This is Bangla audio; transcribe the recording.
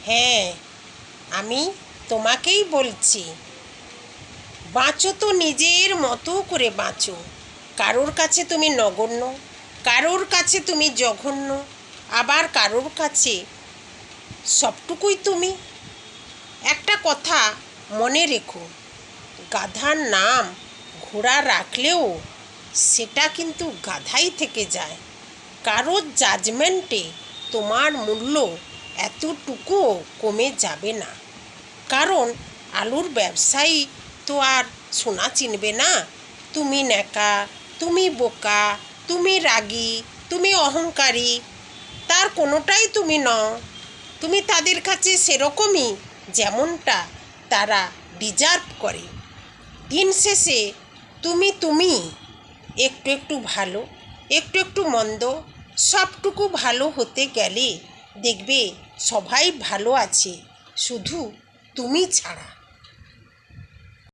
হ্যাঁ, আমি তোমাকেই বলছি। বাঁচো তো নিজের মতো করে বাঁচো। কারোর কাছে তুমি নগণ্য, কারোর কাছে তুমি জঘন্য, আবার কারোর কাছে সবটুকুই তুমি। একটা কথা মনে রেখো, গাধার নাম ঘোড়া রাখলেও সেটা কিন্তু গাধাই থেকে যায়। কারোর জাজমেন্টে তোমার মূল্য এতটুকুও কমে যাবে না। কারণ আলুর ব্যবসায়ী তো আর সোনা চিনবে না। তুমি ন্যাকা, তুমি বোকা, তুমি রাগী, তুমি অহংকারী, তার কোনোটাই তুমি নও। তুমি তাদের কাছে সেরকমই যেমনটা তারা ডিজার্ভ করে। দিন শেষে তুমি একটু একটু ভালো, একটু একটু মন্দ, সবটুকু ভালো হতে গেলে দেখবে সবাই ভালো আছে, শুধু তুমি ছাড়া।